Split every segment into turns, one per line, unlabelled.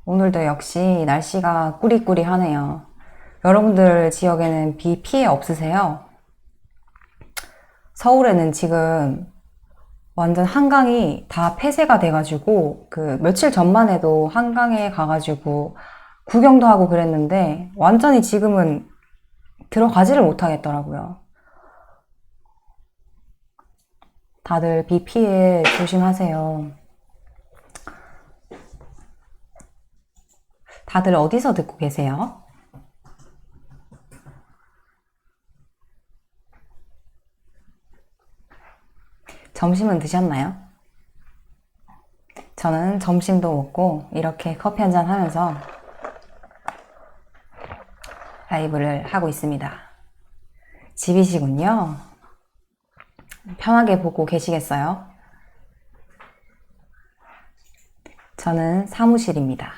오늘도 역시 날씨가 꾸리꾸리하네요. 여러분들 지역에는 비 피해 없으세요? 서울에는 지금 완전 한강이 다 폐쇄가 돼가지고 그 며칠 전만 해도 한강에 가가지고 구경도 하고 그랬는데 완전히 지금은 들어가지를 못하겠더라고요. 다들 비 피해 조심하세요. 다들 어디서 듣고 계세요? 점심은 드셨나요? 저는 점심도 먹고 이렇게 커피 한잔 하면서 라이브를 하고 있습니다. 집이시군요. 편하게 보고 계시겠어요? 저는 사무실입니다.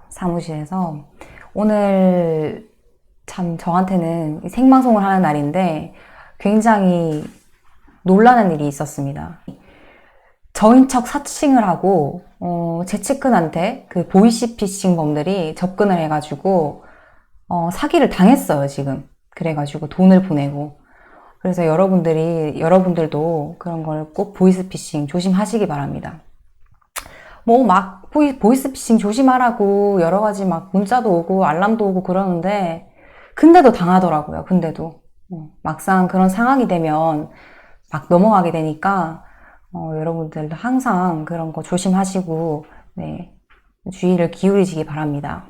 사무실에서 오늘 참 저한테는 생방송을 하는 날인데 굉장히 놀라는 일이 있었습니다. 저인 척 사칭을 하고 제 측근한테 그 보이시피싱범들이 접근을 해가지고 사기를 당했어요 지금. 그래가지고 돈을 보내고. 그래서 여러분들도 그런 걸 꼭 보이스피싱 조심하시기 바랍니다. 뭐 막 보이스피싱 조심하라고 여러 가지 막 문자도 오고 알람도 오고 그러는데 근데도 당하더라고요. 근데도 막상 그런 상황이 되면 막 넘어가게 되니까 여러분들도 항상 그런 거 조심하시고 네, 주의를 기울이시기 바랍니다.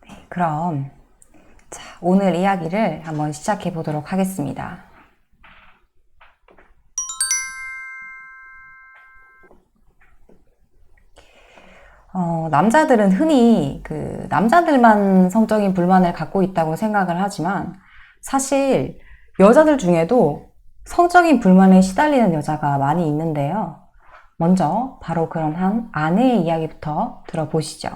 네, 그럼 자, 오늘 이야기를 한번 시작해 보도록 하겠습니다. 남자들은 흔히 그 남자들만 성적인 불만을 갖고 있다고 생각을 하지만 사실 여자들 중에도 성적인 불만에 시달리는 여자가 많이 있는데요. 먼저 바로 그런 한 아내의 이야기부터 들어보시죠.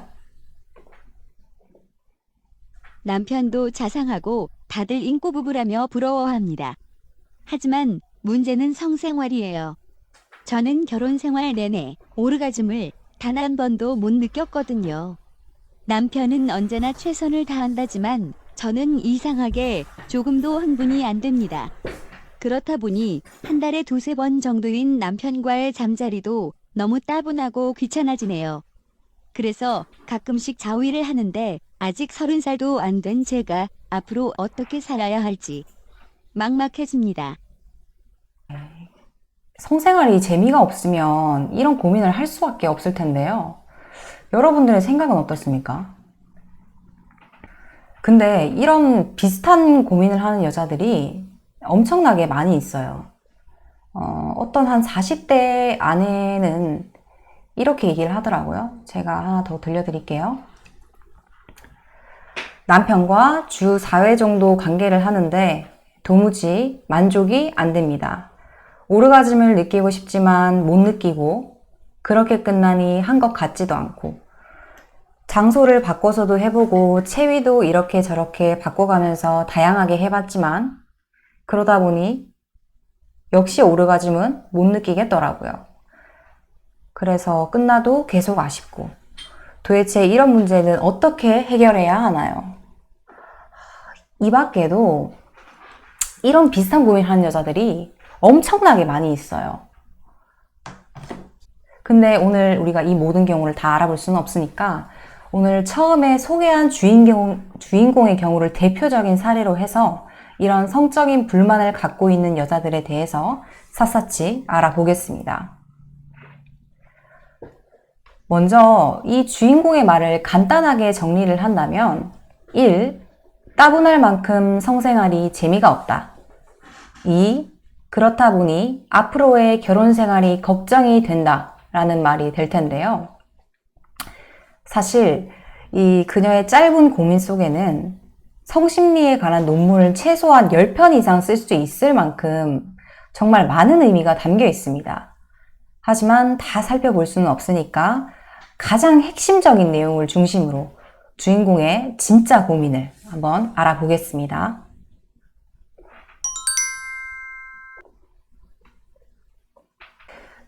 남편도 자상하고 다들 인꼬부부라며 부러워합니다. 하지만 문제는 성생활이에요. 저는 결혼 생활 내내 오르가즘을 단 한 번도 못 느꼈거든요. 남편은 언제나 최선을 다한다지만 저는 이상하게 조금도 흥분이 안 됩니다. 그렇다 보니 한 달에 두세 번 정도인 남편과의 잠자리도 너무 따분하고 귀찮아지네요. 그래서 가끔씩 자위를 하는데 아직 30살도 안 된 제가 앞으로 어떻게 살아야 할지 막막해집니다.
성생활이 재미가 없으면 이런 고민을 할 수밖에 없을 텐데요. 여러분들의 생각은 어떻습니까? 근데 이런 비슷한 고민을 하는 여자들이 엄청나게 많이 있어요. 어떤 한 40대 아내는 이렇게 얘기를 하더라고요. 제가 하나 더 들려드릴게요. 남편과 주 4회 정도 관계를 하는데 도무지 만족이 안 됩니다. 오르가즘을 느끼고 싶지만 못 느끼고 그렇게 끝나니 한 것 같지도 않고 장소를 바꿔서도 해보고 체위도 이렇게 저렇게 바꿔가면서 다양하게 해봤지만 그러다 보니 역시 오르가즘은 못 느끼겠더라고요. 그래서 끝나도 계속 아쉽고 도대체 이런 문제는 어떻게 해결해야 하나요? 이 밖에도 이런 비슷한 고민하는 여자들이 엄청나게 많이 있어요. 근데 오늘 우리가 이 모든 경우를 다 알아볼 수는 없으니까 오늘 처음에 소개한 주인공의 경우를 대표적인 사례로 해서 이런 성적인 불만을 갖고 있는 여자들에 대해서 샅샅이 알아보겠습니다. 먼저 이 주인공의 말을 간단하게 정리를 한다면 1. 따분할 만큼 성생활이 재미가 없다. 2. 그렇다 보니 앞으로의 결혼 생활이 걱정이 된다 라는 말이 될 텐데요. 사실 이 그녀의 짧은 고민 속에는 성심리에 관한 논문을 최소한 10편 이상 쓸 수 있을 만큼 정말 많은 의미가 담겨 있습니다. 하지만 다 살펴볼 수는 없으니까 가장 핵심적인 내용을 중심으로 주인공의 진짜 고민을 한번 알아보겠습니다.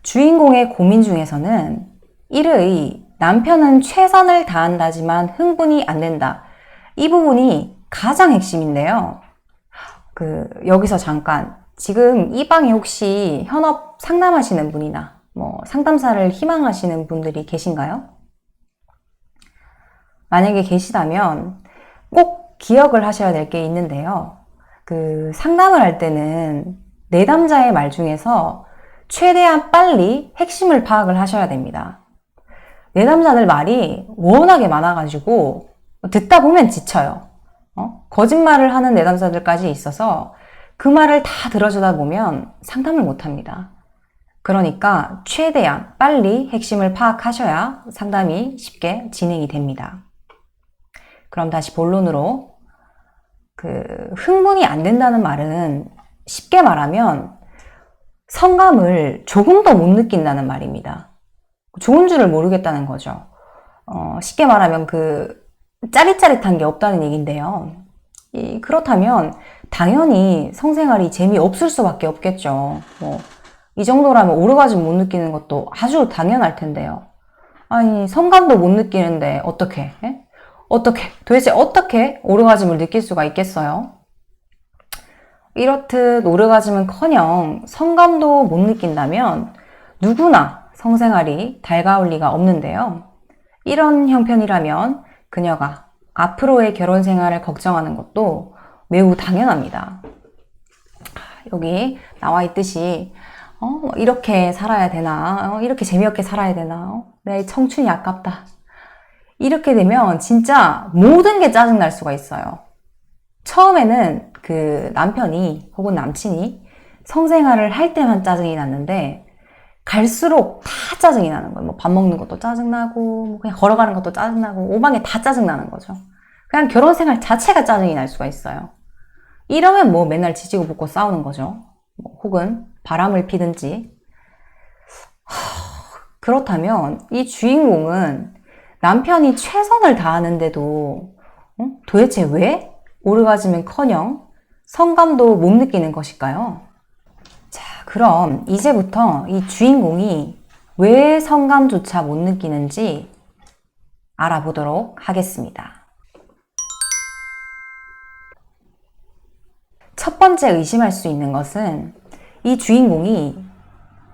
주인공의 고민 중에서는 1의 남편은 최선을 다한다지만 흥분이 안 된다. 이 부분이 가장 핵심인데요. 여기서 잠깐, 지금 이 방에 혹시 현업 상담하시는 분이나 상담사를 희망하시는 분들이 계신가요? 만약에 계시다면 꼭 기억을 하셔야 될 게 있는데요. 상담을 할 때는 내담자의 말 중에서 최대한 빨리 핵심을 파악을 하셔야 됩니다. 내담자들 말이 워낙에 많아가지고 듣다 보면 지쳐요. 거짓말을 하는 내담자들까지 있어서 그 말을 다 들어주다 보면 상담을 못합니다. 그러니까 최대한 빨리 핵심을 파악하셔야 상담이 쉽게 진행이 됩니다. 그럼 다시 본론으로, 흥분이 안 된다는 말은 쉽게 말하면 성감을 조금 더 못 느낀다는 말입니다. 좋은 줄을 모르겠다는 거죠. 쉽게 말하면 짜릿짜릿한 게 없다는 얘기인데요. 그렇다면 당연히 성생활이 재미없을 수밖에 없겠죠. 이 정도라면 오르가즘 못 느끼는 것도 아주 당연할 텐데요. 아니, 성감도 못 느끼는데 어떻게? 도대체 어떻게 오르가즘을 느낄 수가 있겠어요? 이렇듯 오르가즘은커녕 성감도 못 느낀다면 누구나 성생활이 달가울 리가 없는데요. 이런 형편이라면 그녀가 앞으로의 결혼 생활을 걱정하는 것도 매우 당연합니다. 여기 나와 있듯이 이렇게 살아야 되나? 이렇게 재미없게 살아야 되나? 내 청춘이 아깝다. 이렇게 되면 진짜 모든 게 짜증날 수가 있어요. 처음에는 남편이 혹은 남친이 성생활을 할 때만 짜증이 났는데 갈수록 다 짜증이 나는 거예요. 밥 먹는 것도 짜증나고 그냥 걸어가는 것도 짜증나고 오방에 다 짜증나는 거죠. 그냥 결혼 생활 자체가 짜증이 날 수가 있어요. 이러면 맨날 지지고 볶고 싸우는 거죠. 혹은 바람을 피든지. 그렇다면 이 주인공은 남편이 최선을 다하는데도 도대체 왜 오르가즘은커녕 성감도 못 느끼는 것일까요? 자, 그럼 이제부터 이 주인공이 왜 성감조차 못 느끼는지 알아보도록 하겠습니다. 첫 번째 의심할 수 있는 것은 이 주인공이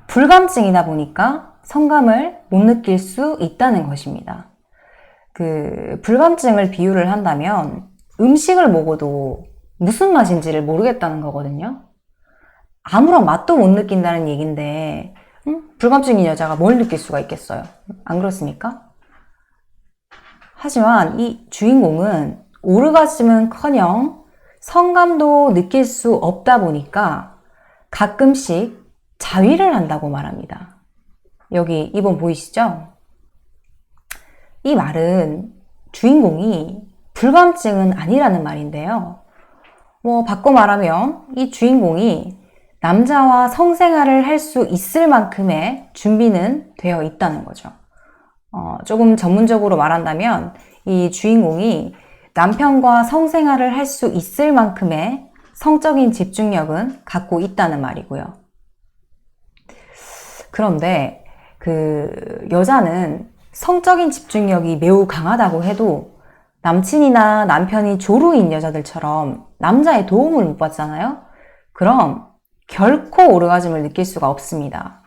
불감증이다 보니까 성감을 못 느낄 수 있다는 것입니다. 불감증을 비유를 한다면 음식을 먹어도 무슨 맛인지를 모르겠다는 거거든요. 아무런 맛도 못 느낀다는 얘긴데 불감증인 여자가 뭘 느낄 수가 있겠어요? 안 그렇습니까? 하지만 이 주인공은 오르가즘은커녕 성감도 느낄 수 없다 보니까 가끔씩 자위를 한다고 말합니다. 여기 이번 보이시죠? 이 말은 주인공이 불감증은 아니라는 말인데요. 바꿔 말하면 이 주인공이 남자와 성생활을 할 수 있을 만큼의 준비는 되어 있다는 거죠. 조금 전문적으로 말한다면 이 주인공이 남편과 성생활을 할 수 있을 만큼의 성적인 집중력은 갖고 있다는 말이고요. 그런데 여자는 성적인 집중력이 매우 강하다고 해도 남친이나 남편이 조루인 여자들처럼 남자의 도움을 못 받잖아요? 그럼 결코 오르가즘을 느낄 수가 없습니다.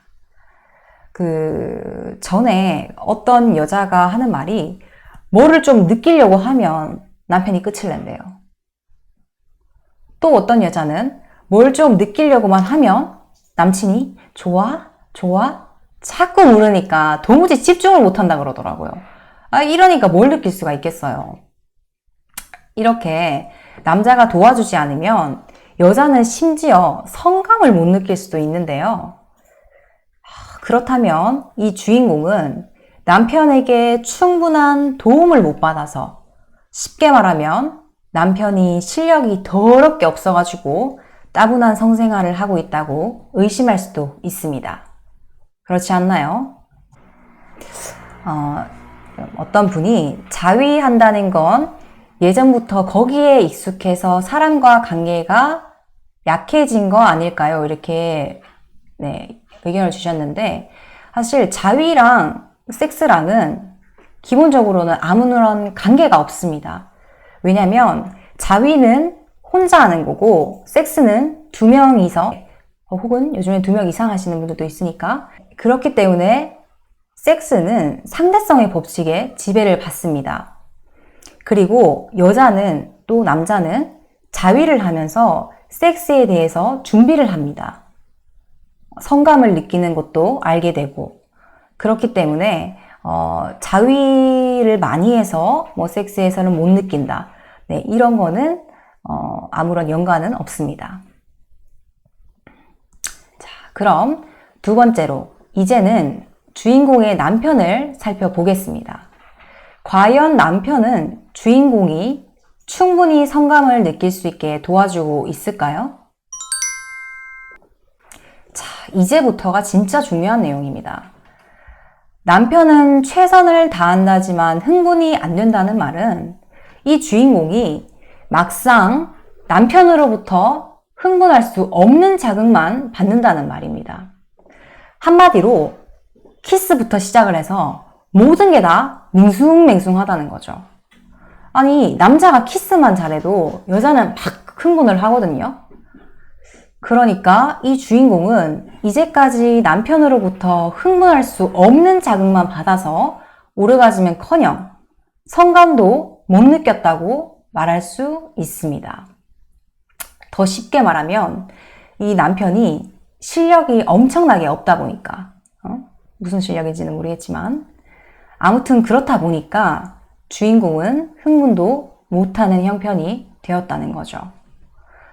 전에 어떤 여자가 하는 말이 뭐를 좀 느끼려고 하면 남편이 끝을 낸대요. 또 어떤 여자는 뭘 좀 느끼려고만 하면 남친이 좋아? 자꾸 물으니까 도무지 집중을 못한다 그러더라고요. 이러니까 뭘 느낄 수가 있겠어요. 이렇게 남자가 도와주지 않으면 여자는 심지어 성감을 못 느낄 수도 있는데요. 그렇다면 이 주인공은 남편에게 충분한 도움을 못 받아서, 쉽게 말하면 남편이 실력이 더럽게 없어가지고 따분한 성생활을 하고 있다고 의심할 수도 있습니다. 그렇지 않나요? 어떤 분이 자위한다는 건 예전부터 거기에 익숙해서 사람과 관계가 약해진 거 아닐까요? 이렇게 의견을 주셨는데, 사실 자위랑 섹스랑은 기본적으로는 아무런 관계가 없습니다. 왜냐면 자위는 혼자 하는 거고 섹스는 두 명이서 혹은 요즘엔 두 명 이상 하시는 분들도 있으니까, 그렇기 때문에 섹스는 상대성의 법칙에 지배를 받습니다. 그리고 여자는 또 남자는 자위를 하면서 섹스에 대해서 준비를 합니다. 성감을 느끼는 것도 알게 되고, 그렇기 때문에 자위를 많이 해서 뭐 섹스에서는 못 느낀다. 네, 이런 거는 아무런 연관은 없습니다. 자, 그럼 두 번째로 이제는 주인공의 남편을 살펴보겠습니다. 과연 남편은 주인공이 충분히 성감을 느낄 수 있게 도와주고 있을까요? 자, 이제부터가 진짜 중요한 내용입니다. 남편은 최선을 다한다지만 흥분이 안 된다는 말은 이 주인공이 막상 남편으로부터 흥분할 수 없는 자극만 받는다는 말입니다. 한마디로 키스부터 시작을 해서 모든 게 다 밍숭맹숭하다는 거죠. 아니, 남자가 키스만 잘해도 여자는 막 흥분을 하거든요. 그러니까 이 주인공은 이제까지 남편으로부터 흥분할 수 없는 자극만 받아서 오르가즘은커녕 성감도 못 느꼈다고 말할 수 있습니다. 더 쉽게 말하면 이 남편이 실력이 엄청나게 없다 보니까, 무슨 실력인지는 모르겠지만 아무튼 그렇다 보니까 주인공은 흥분도 못하는 형편이 되었다는 거죠.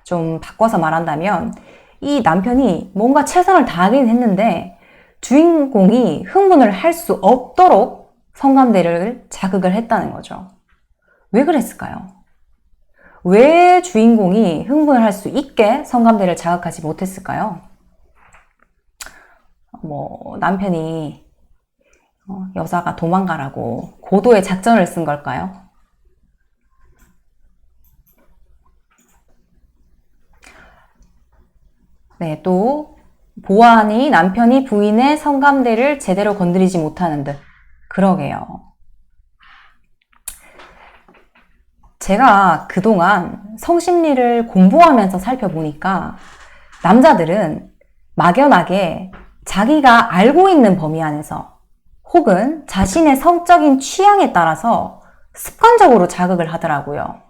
좀 바꿔서 말한다면 이 남편이 뭔가 최선을 다하긴 했는데 주인공이 흥분을 할 수 없도록 성감대를 자극을 했다는 거죠. 왜 그랬을까요? 왜 주인공이 흥분을 할 수 있게 성감대를 자극하지 못했을까요? 남편이 여자가 도망가라고 고도의 작전을 쓴 걸까요? 네, 또 보아하니 남편이 부인의 성감대를 제대로 건드리지 못하는 듯. 그러게요. 제가 그동안 성심리를 공부하면서 살펴보니까 남자들은 막연하게 자기가 알고 있는 범위 안에서 혹은 자신의 성적인 취향에 따라서 습관적으로 자극을 하더라고요.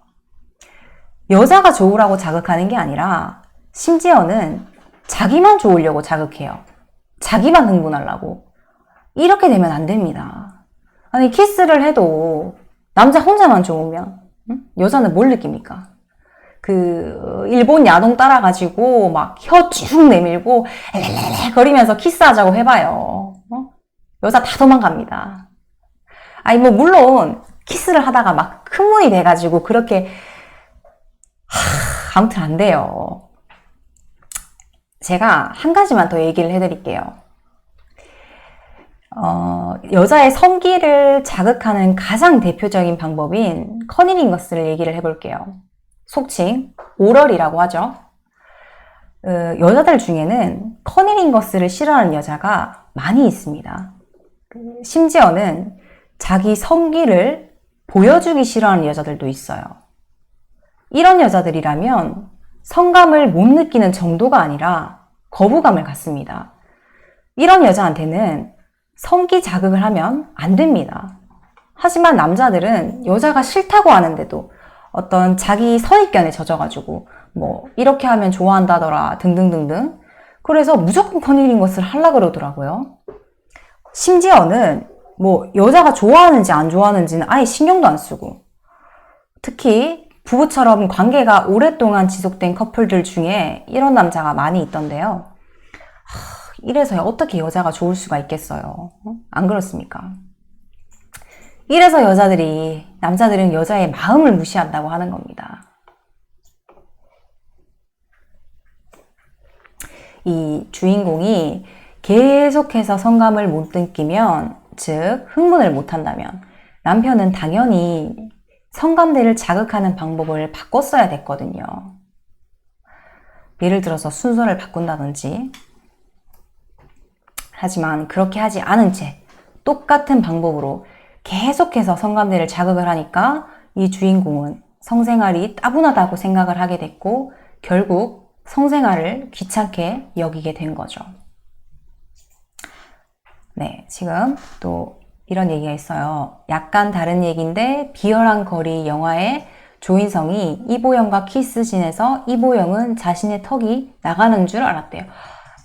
여자가 좋으라고 자극하는 게 아니라 심지어는 자기만 좋으려고 자극해요. 자기만 흥분하려고. 이렇게 되면 안 됩니다. 아니, 키스를 해도 남자 혼자만 좋으면 여자는 뭘 느낍니까? 일본 야동 따라가지고 막 혀 쭉 내밀고 엘렐렐 거리면서 키스하자고 해봐요. 여자 다 도망갑니다. 아니, 물론 키스를 하다가 막 흥분이 돼가지고 그렇게 아무튼 안 돼요. 제가 한 가지만 더 얘기를 해드릴게요. 여자의 성기를 자극하는 가장 대표적인 방법인 커니링거스를 얘기를 해볼게요. 속칭 오럴이라고 하죠. 여자들 중에는 커니링거스를 싫어하는 여자가 많이 있습니다. 심지어는 자기 성기를 보여주기 싫어하는 여자들도 있어요. 이런 여자들이라면 성감을 못 느끼는 정도가 아니라 거부감을 갖습니다. 이런 여자한테는 성기 자극을 하면 안 됩니다. 하지만 남자들은 여자가 싫다고 하는데도 어떤 자기 선입견에 젖어가지고 이렇게 하면 좋아한다더라 등등등등, 그래서 무조건 커니링것을 하려고 그러더라고요. 심지어는 여자가 좋아하는지 안 좋아하는지는 아예 신경도 안 쓰고, 특히 부부처럼 관계가 오랫동안 지속된 커플들 중에 이런 남자가 많이 있던데요. 이래서 어떻게 여자가 좋을 수가 있겠어요? 안 그렇습니까? 이래서 남자들은 여자의 마음을 무시한다고 하는 겁니다. 이 주인공이 계속해서 성감을 못 느끼면, 즉 흥분을 못 한다면 남편은 당연히 성감대를 자극하는 방법을 바꿨어야 됐거든요. 예를 들어서 순서를 바꾼다든지, 하지만 그렇게 하지 않은 채 똑같은 방법으로 계속해서 성감대를 자극을 하니까 이 주인공은 성생활이 따분하다고 생각을 하게 됐고 결국 성생활을 귀찮게 여기게 된 거죠. 네, 지금 또 이런 얘기가 있어요. 약간 다른 얘기인데 비열한 거리 영화의 조인성이 이보영과 키스신에서 이보영은 자신의 턱이 나가는 줄 알았대요.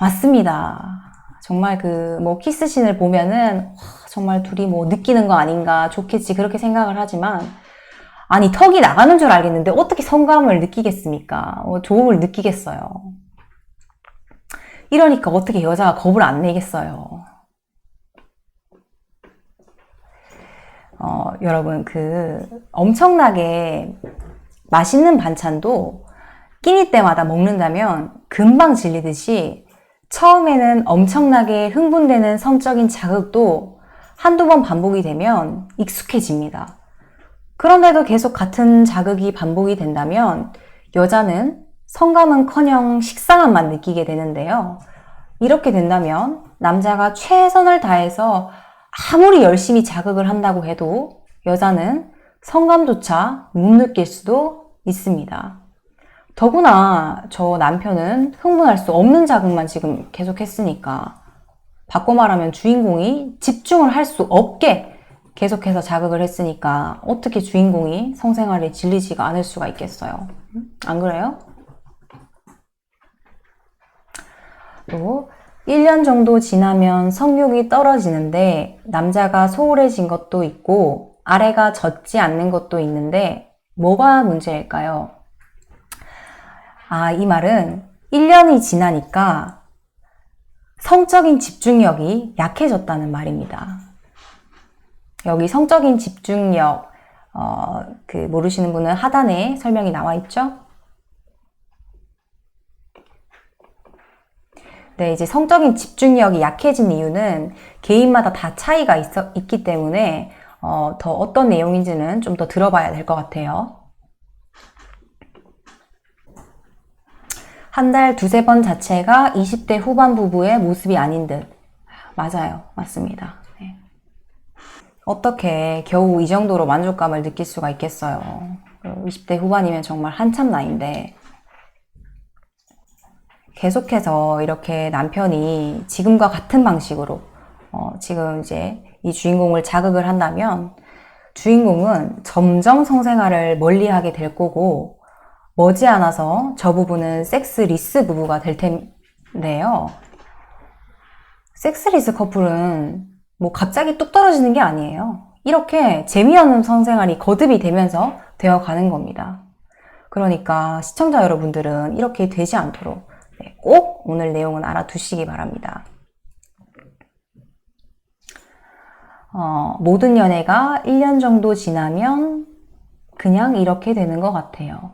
맞습니다. 정말 키스신을 보면은 정말 둘이 느끼는 거 아닌가, 좋겠지 그렇게 생각을 하지만 아니 턱이 나가는 줄 알겠는데 어떻게 성감을 느끼겠습니까? 좋음을 느끼겠어요. 이러니까 어떻게 여자가 겁을 안 내겠어요. 여러분 엄청나게 맛있는 반찬도 끼니 때마다 먹는다면 금방 질리듯이 처음에는 엄청나게 흥분되는 성적인 자극도 한두 번 반복이 되면 익숙해집니다. 그런데도 계속 같은 자극이 반복이 된다면 여자는 성감은커녕 식상함만 느끼게 되는데요. 이렇게 된다면 남자가 최선을 다해서 아무리 열심히 자극을 한다고 해도 여자는 성감조차 못 느낄 수도 있습니다. 더구나 저 남편은 흥분할 수 없는 자극만 지금 계속 했으니까 바꿔 말하면 주인공이 집중을 할 수 없게 계속해서 자극을 했으니까 어떻게 주인공이 성생활에 질리지가 않을 수가 있겠어요. 안 그래요? 또 1년 정도 지나면 성욕이 떨어지는데 남자가 소홀해진 것도 있고 아래가 젖지 않는 것도 있는데 뭐가 문제일까요? 이 말은 1년이 지나니까 성적인 집중력이 약해졌다는 말입니다. 여기 성적인 집중력, 모르시는 분은 하단에 설명이 나와 있죠? 네, 이제 성적인 집중력이 약해진 이유는 개인마다 다 차이가 있기 때문에 더 어떤 내용인지는 좀 더 들어봐야 될 것 같아요. 한 달 두세 번 자체가 20대 후반 부부의 모습이 아닌 듯. 맞아요. 맞습니다. 네. 어떻게 겨우 이 정도로 만족감을 느낄 수가 있겠어요. 20대 후반이면 정말 한참 나이인데 계속해서 이렇게 남편이 지금과 같은 방식으로 지금 이제 이 주인공을 자극을 한다면 주인공은 점점 성생활을 멀리하게 될 거고 머지않아서 저 부부는 섹스리스 부부가 될 텐데요. 섹스리스 커플은 갑자기 뚝 떨어지는 게 아니에요. 이렇게 재미없는 성생활이 거듭이 되면서 되어가는 겁니다. 그러니까 시청자 여러분들은 이렇게 되지 않도록 꼭 오늘 내용은 알아두시기 바랍니다. 모든 연애가 1년 정도 지나면 그냥 이렇게 되는 것 같아요.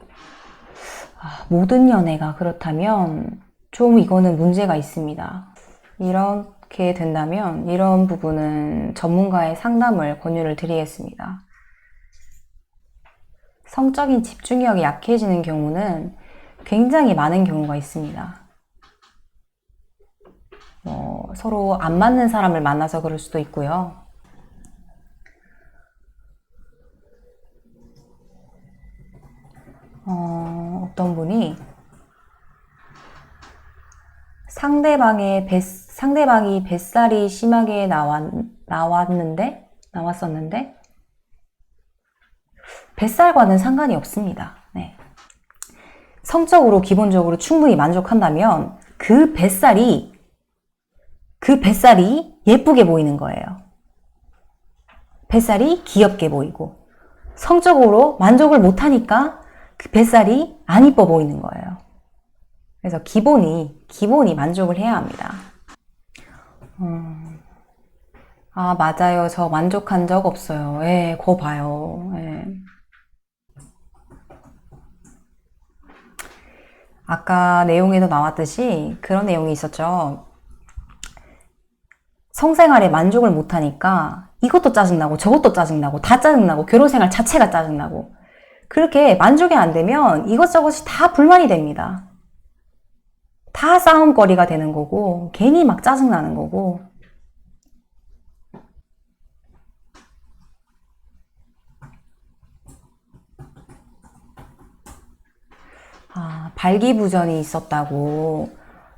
모든 연애가 그렇다면 좀 이거는 문제가 있습니다. 이렇게 된다면 이런 부분은 전문가의 상담을 권유를 드리겠습니다. 성적인 집중력이 약해지는 경우는 굉장히 많은 경우가 있습니다. 서로 안 맞는 사람을 만나서 그럴 수도 있고요. 어떤 분이 상대방이 뱃살이 심하게 나왔었는데 뱃살과는 상관이 없습니다. 네. 성적으로 기본적으로 충분히 만족한다면 그 뱃살이 예쁘게 보이는 거예요. 뱃살이 귀엽게 보이고 성적으로 만족을 못하니까 그 뱃살이 안 이뻐 보이는 거예요. 그래서 기본이 만족을 해야 합니다. 맞아요. 저 만족한 적 없어요. 예, 그거 봐요. 예. 아까 내용에도 나왔듯이 그런 내용이 있었죠. 성생활에 만족을 못하니까 이것도 짜증나고 저것도 짜증나고 다 짜증나고 결혼생활 자체가 짜증나고 그렇게 만족이 안 되면 이것저것이 다 불만이 됩니다. 다 싸움거리가 되는 거고, 괜히 막 짜증나는 거고. 아, 발기부전이 있었다고.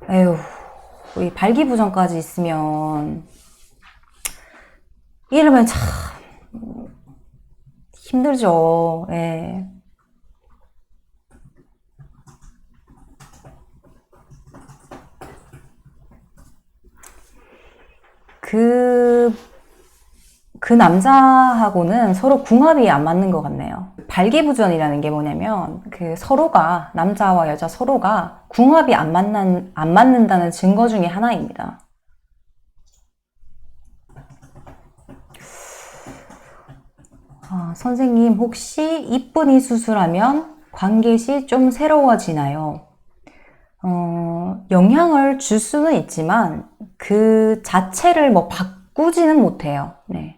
에휴, 이 발기부전까지 있으면, 이러면 참 힘들죠. 예. 그, 그 남자하고는 서로 궁합이 안 맞는 것 같네요. 발기부전이라는 게 뭐냐면, 그 서로가, 남자와 여자 서로가 궁합이 안 맞는다는 증거 중에 하나입니다. 선생님, 혹시 이쁜이 수술하면 관계 시 좀 새로워지나요? 영향을 줄 수는 있지만 그 자체를 뭐 바꾸지는 못해요. 네.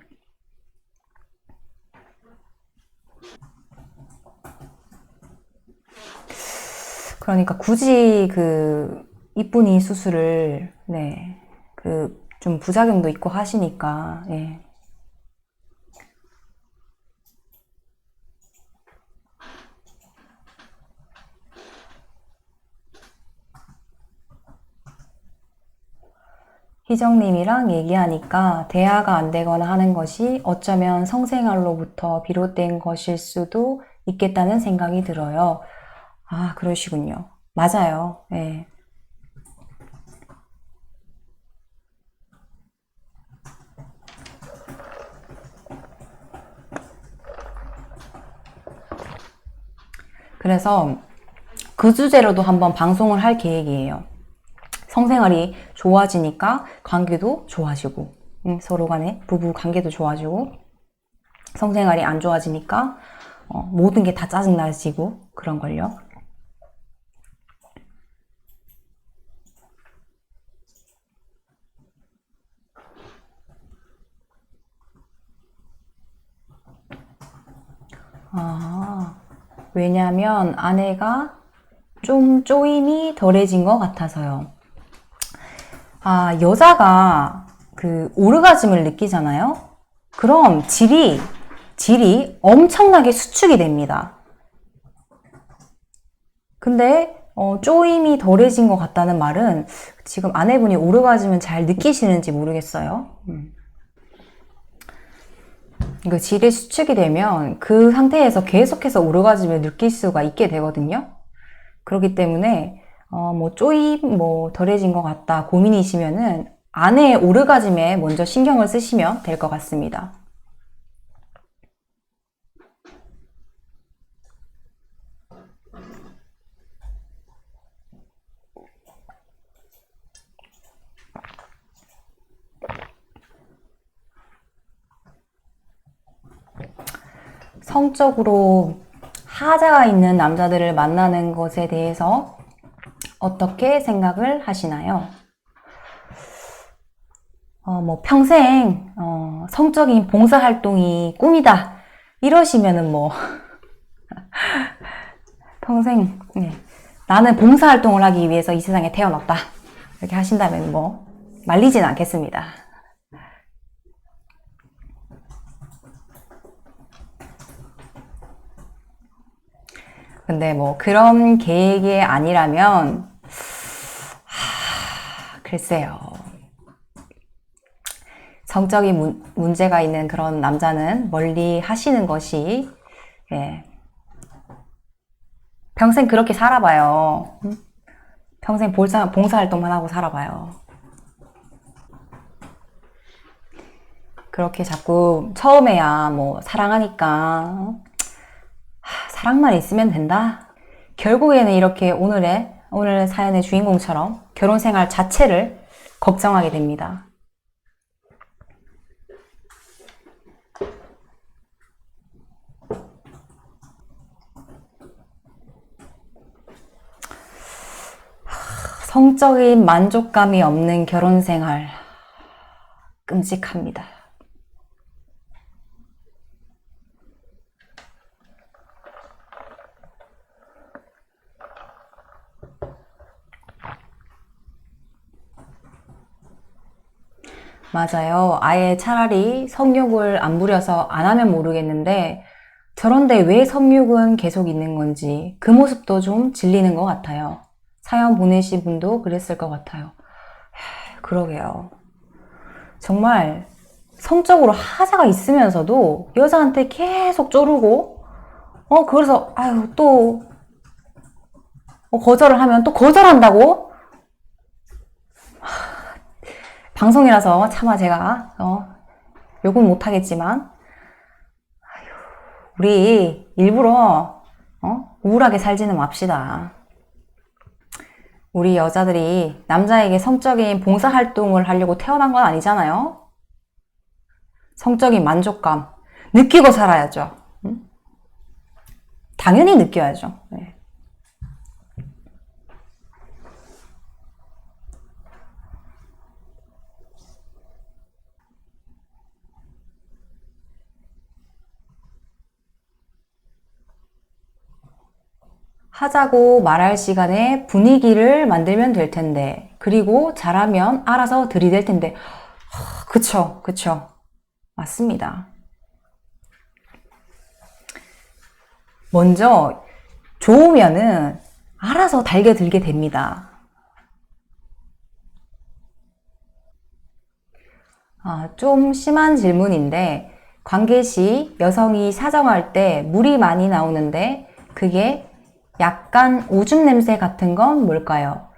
그러니까 굳이 그 이쁜이 수술을 네. 그 좀 부작용도 있고 하시니까 예. 희정님이랑 얘기하니까 대화가 안 되거나 하는 것이 어쩌면 성생활로부터 비롯된 것일 수도 있겠다는 생각이 들어요. 아, 그러시군요. 맞아요. 예. 그래서 그 주제로도 한번 방송을 할 계획이에요. 성생활이 좋아지니까 관계도 좋아지고, 서로 간에 부부 관계도 좋아지고, 성생활이 안 좋아지니까 모든 게 다 짜증나지고 그런 걸요. 왜냐면 아내가 좀 쪼임이 덜해진 것 같아서요. 아, 여자가 그 오르가즘을 느끼잖아요? 그럼 질이 엄청나게 수축이 됩니다. 근데 쪼임이 덜해진 것 같다는 말은 지금 아내분이 오르가즘을 잘 느끼시는지 모르겠어요. 그 질이 수축이 되면 그 상태에서 계속해서 오르가즘을 느낄 수가 있게 되거든요. 그렇기 때문에 뭐 쪼임 뭐 덜해진 것 같다 고민이시면은 아내의 오르가즘에 먼저 신경을 쓰시면 될 것 같습니다. 성적으로 하자가 있는 남자들을 만나는 것에 대해서 어떻게 생각을 하시나요? 뭐 평생 성적인 봉사활동이 꿈이다 이러시면은 뭐 평생 네. 나는 봉사활동을 하기 위해서 이 세상에 태어났다 이렇게 하신다면 뭐 말리진 않겠습니다. 근데 뭐 그런 계획이 아니라면 글쎄요. 성적인 문제가 있는 그런 남자는 멀리 하시는 것이 예. 평생 그렇게 살아봐요. 평생 봉사활동만 하고 살아봐요. 그렇게 자꾸 처음에야 뭐 사랑하니까 사랑만 있으면 된다. 결국에는 이렇게 오늘 사연의 주인공처럼 결혼 생활 자체를 걱정하게 됩니다. 성적인 만족감이 없는 결혼 생활 끔찍합니다. 맞아요. 아예 차라리 성욕을 안 부려서 안 하면 모르겠는데, 저런데 왜 성욕은 계속 있는 건지 그 모습도 좀 질리는 것 같아요. 사연 보내신 분도 그랬을 것 같아요. 그러게요. 정말 성적으로 하자가 있으면서도 여자한테 계속 쪼르고, 그래서, 아유, 또, 거절을 하면 또 거절한다고? 방송이라서 차마 제가, 욕은 못하겠지만, 우리 일부러, 우울하게 살지는 맙시다. 우리 여자들이 남자에게 성적인 봉사활동을 하려고 태어난 건 아니잖아요? 성적인 만족감 느끼고 살아야죠. 응? 당연히 느껴야죠. 네. 하자고 말할 시간에 분위기를 만들면 될 텐데, 그리고 잘하면 알아서 들이댈 텐데. 그쵸, 그쵸. 맞습니다. 먼저 좋으면은 알아서 달겨들게 됩니다. 좀 심한 질문인데, 관계 시 여성이 사정할 때 물이 많이 나오는데 그게 약간 오줌 냄새 같은 건 뭘까요?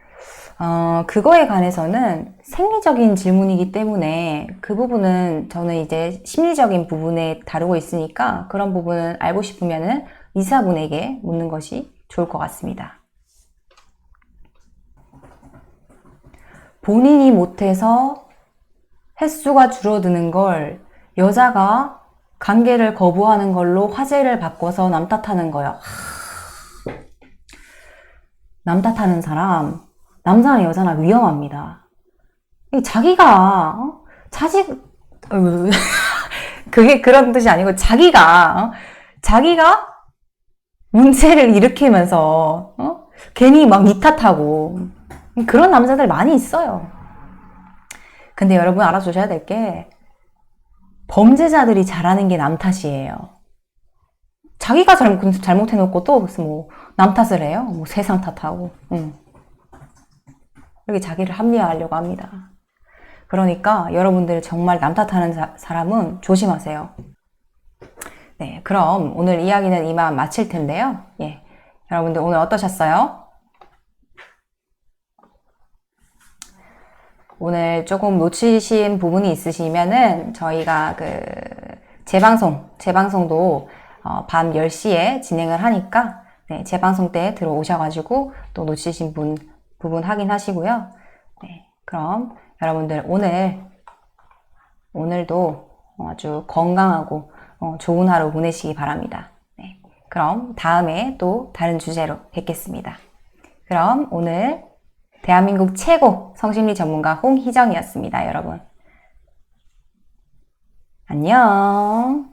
그거에 관해서는 생리적인 질문이기 때문에 그 부분은 저는 이제 심리적인 부분에 다루고 있으니까 그런 부분을 알고 싶으면은 의사분에게 묻는 것이 좋을 것 같습니다. 본인이 못해서 횟수가 줄어드는 걸 여자가 관계를 거부하는 걸로 화제를 바꿔서 남 탓하는 거예요. 남 탓하는 사람, 남자나 여자나 위험합니다. 자기가 자식 그게 그런 뜻이 아니고 자기가 문제를 일으키면서 괜히 막 니 탓하고 그런 남자들 많이 있어요. 근데 여러분 알아두셔야 될 게 범죄자들이 잘하는 게 남 탓이에요. 자기가 잘못해놓고 또 무슨 뭐 남 탓을 해요? 뭐 세상 탓하고. 이렇게 자기를 합리화하려고 합니다. 그러니까 여러분들 정말 남 탓하는 사람은 조심하세요. 네, 그럼 오늘 이야기는 이만 마칠 텐데요. 예, 여러분들 오늘 어떠셨어요? 오늘 조금 놓치신 부분이 있으시면은 저희가 그 재방송도 밤 10시에 진행을 하니까 네, 재방송 때 들어오셔가지고 또 놓치신 부분 확인하시고요. 네, 그럼 여러분들 오늘도 아주 건강하고 좋은 하루 보내시기 바랍니다. 네, 그럼 다음에 또 다른 주제로 뵙겠습니다. 그럼 오늘 대한민국 최고 성심리 전문가 홍희정이었습니다, 여러분. 안녕.